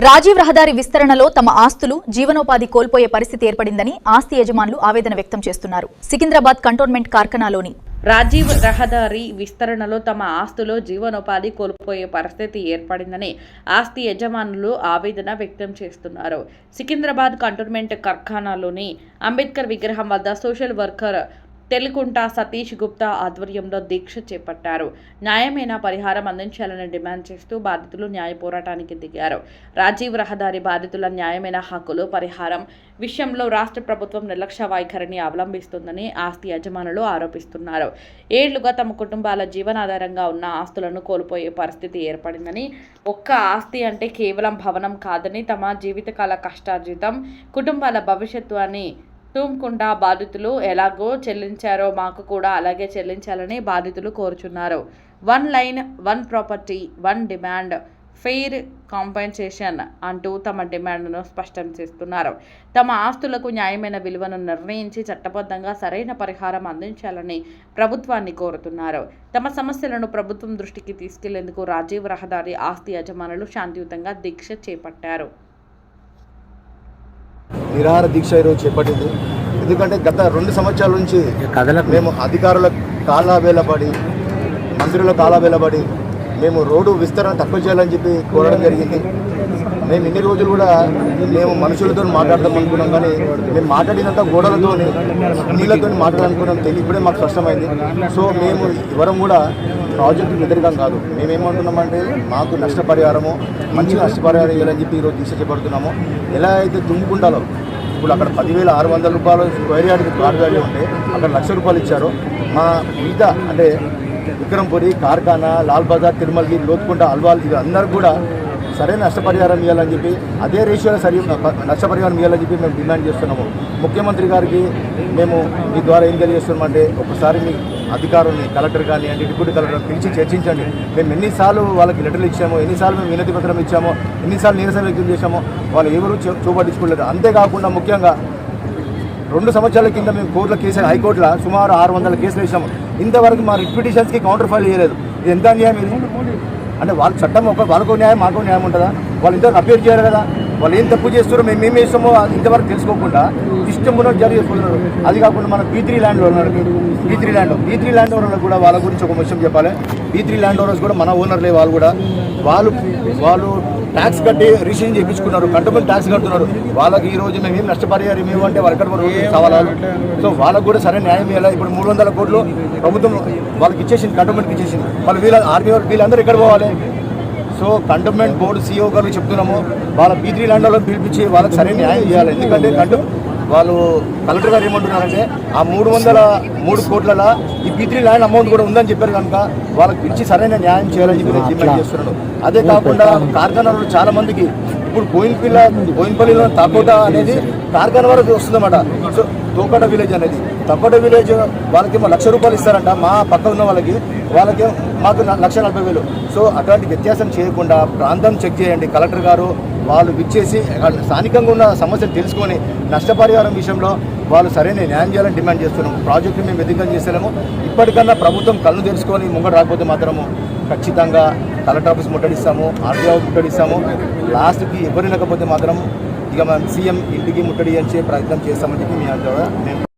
రాజీవ్ రహదారి విస్తరణలో తమ ఆస్తులు జీవనోపాధి కోల్పోయే పరిస్థితి ఏర్పడిందని ఆస్తి యజమానులు ఆవేదన వ్యక్తం చేస్తున్నారు. సికింద్రాబాద్ కంటోన్మెంట్ కార్ఖానాలోని రాజీవ్ రహదారి విస్తరణలో తమ ఆస్తులు జీవనోపాధి కోల్పోయే పరిస్థితి ఏర్పడిందని ఆస్తి యజమానులు ఆవేదన వ్యక్తం చేస్తున్నారు. సికింద్రాబాద్ కంటోన్మెంట్ కార్ఖానాలోని అంబేద్కర్ విగ్రహం వద్ద సోషల్ వర్కర్ తెలుకుంట సతీష్ గుప్తా ఆధ్వర్యంలో దీక్ష చేపట్టారు. న్యాయమైన పరిహారం అందించాలని డిమాండ్ చేస్తూ బాధితులు న్యాయ పోరాటానికి దిగారు. రాజీవ్ రహదారి బాధితుల న్యాయమైన హక్కులు పరిహారం విషయంలో రాష్ట్ర ప్రభుత్వం నిర్లక్ష్య వైఖరిని అవలంబిస్తుందని ఆస్తి యజమానులు ఆరోపిస్తున్నారు. ఏళ్లుగా తమ కుటుంబాల జీవనాధారంగా ఉన్న ఆస్తులను కోల్పోయే పరిస్థితి ఏర్పడిందని, ఒక్క ఆస్తి అంటే కేవలం భవనం కాదని, తమ జీవితకాల కష్టార్జితం కుటుంబాల భవిష్యత్తు అని తుమ్కుండా బాధితులు ఎలాగో చెల్లించారో మాకు కూడా అలాగే చెల్లించాలని బాధితులు కోరుచున్నారు. 1 line 1 property 1 demand fair compensation అంటూ తమ డిమాండ్ను స్పష్టం చేస్తున్నారు. తమ ఆస్తులకు న్యాయమైన విలువను నిర్ణయించి చట్టబద్ధంగా సరైన పరిహారం అందించాలని ప్రభుత్వాన్ని కోరుతున్నారు. తమ సమస్యలను ప్రభుత్వం దృష్టికి తీసుకెళ్లేందుకు రాజీవ్ రహదారి ఆస్తి యజమానులు శాంతియుతంగా దీక్ష చేపట్టారు. నిరాహార దీక్ష ఈరోజు చేపట్టింది. ఎందుకంటే గత 2 సంవత్సరాల నుంచి మేము అధికారుల కాలావేలబడి, మంత్రుల కాలావేలబడి మేము రోడ్డు విస్తరణ తక్కువ చేయాలని చెప్పి కోరడం జరిగింది. మేము ఇన్ని రోజులు కూడా మేము మనుషులతో మాట్లాడదాం అనుకున్నాం, కానీ మేము మాట్లాడినంత గోడలతో నీళ్ళతో మాట్లాడాలనుకున్నాం. ఇప్పుడే మాకు స్పష్టమైంది. సో మేము ఎవరం కూడా ప్రాజెక్టు వ్యతిరేకం కాదు. మేమేమంటున్నామంటే మాకు నష్టపరిహారము, మంచి నష్టపరిహారం ఇవ్వాలని చెప్పి ఈరోజు దీక్ష చేపడుతున్నాము. ఎలా అయితే తుమ్ముకుంటాలో ఇప్పుడు అక్కడ 10,600 రూపాయలు స్క్వేర్ యార్డ్కి ప్లాట్ వాల్యూ ఉంటే అక్కడ ₹1,00,000 ఇచ్చారు. మా మిగతా అంటే విక్రమ్పురి, కార్ఖానా, లాల్ బజార్, తిరుమలగిరి, లోతుకుంట, అల్వాల్ ఇవి అందరూ కూడా సరైన నష్టపరిహారం ఇవ్వాలని చెప్పి అదే రేషియోలో నష్టపరిహారం ఇవ్వాలని చెప్పి మేము డిమాండ్ చేస్తున్నాము. ముఖ్యమంత్రి గారికి మేము మీ ద్వారా ఏం తెలియజేస్తున్నామంటే ఒకసారి మీ అధికారుల్ని, కలెక్టర్ కానీ అంటే డిప్యూటీ కలెక్టర్ పిలిచి చర్చించండి. మేము ఎన్నిసార్లు వాళ్ళకి లెటర్లు ఇచ్చామో, ఎన్నిసార్లు మేము వినతి పత్రం ఇచ్చామో, ఎన్నిసార్లు నిరసన వ్యక్తం చేశామో వాళ్ళు ఎవరు చూపట్టించుకోలేదు. అంతేకాకుండా ముఖ్యంగా 2 సంవత్సరాల కింద మేము కోర్టులో కేసు, హైకోర్టులో సుమారు 600 కేసులు వేసాము. ఇంతవరకు మా రిట్ పిటిషన్స్కి కౌంటర్ ఫైల్ చేయలేదు. ఇది ఎంత అన్యాయం ఇది? అంటే వాళ్ళ చట్టం వాళ్ళకు న్యాయం, మాకు న్యాయం ఉంటుందా? వాళ్ళు ఇంతవరకు అపీల్ చేయాలి కదా. వాళ్ళు ఏం తప్పు చేస్తారో మేము ఏం చేస్తామో ఇంతవరకు తెలుసుకోకుండా ఇష్టం కూడా జారీ చేసుకుంటున్నారు. అది కాకుండా మన B3 land owner, B3 land ఓనర్లకు కూడా వాళ్ళ గురించి ఒక విషయం చెప్పాలి. B3 ల్యాండ్ ఓనర్స్ కూడా మన ఓనర్లే. వాళ్ళు కూడా వాళ్ళు ట్యాక్స్ కట్టి రిజిస్ట్రేషన్ చేయించుకున్నారు, కంటోన్మెంట్ ట్యాక్స్ కడుతున్నారు. వాళ్ళకి ఈ రోజు మేము ఏం నష్టపరిహారం ఇవ్వంటే వాళ్ళకి సవాలాలు. సో వాళ్ళకు కూడా సరైన న్యాయం ఇవ్వాలి. ఇప్పుడు 300 కోట్లు ప్రభుత్వం వాళ్ళకి ఇచ్చేసింది, కంటోన్మెంట్కి ఇచ్చేసింది. వాళ్ళు ఆర్మీ వీళ్ళందరూ ఎక్కడ పోవాలి? సో కంటోన్మెంట్ బోర్డు CEO గారికి చెప్తున్నాము, వాళ్ళ B3 ల్యాండ్ వాళ్ళని పిలిపించి వాళ్ళకి సరైన న్యాయం చేయాలి. ఎందుకంటే వాళ్ళు కలెక్టర్ గారు ఏమంటున్నారంటే ఆ 303 కోట్ల ఈ B3 ల్యాండ్ అమౌంట్ కూడా ఉందని చెప్పారు కనుక వాళ్ళకి పిలిచి సరైన న్యాయం చేయాలని చెప్పి నేను డిమాండ్ చేస్తున్నాను. అదే కాకుండా కార్ఖానాలో చాలా మందికి ఇప్పుడు బోయిన్పల్లిలో తాకోట అనేది కార్ఖానా వరకు వస్తుందన్నమాట. సో తోకట విలేజ్ అనేది, తోకట విలేజ్ వాళ్ళకి ₹1,00,000 ఇస్తారంట. మా పక్క ఉన్న వాళ్ళకి మాకు ₹1,40,000. సో అటువంటి వ్యత్యాసం చేయకుండా ప్రాంతం చెక్ చేయండి. కలెక్టర్ గారు వాళ్ళు విచ్చేసి స్థానికంగా ఉన్న సమస్యలు తెలుసుకొని నష్టపరిహారం విషయంలో వాళ్ళు సరైన న్యాయం చేయాలని డిమాండ్ చేస్తున్నాము. ప్రాజెక్టు మేము వ్యతిరేకం చేస్తున్నాము. ఇప్పటికన్నా ప్రభుత్వం కళ్ళు తెలుసుకొని ముంగడు రాకపోతే మాత్రము ఖచ్చితంగా కలెక్టర్ ఆఫీస్ ముట్టడిస్తాము, RDO ముట్టడిస్తాము. లాస్ట్కి ఎవరు వినకపోతే మాత్రం ఇక మనం CM ఇంటికి ముట్టడి ప్రయత్నం చేస్తామని చెప్పి మేము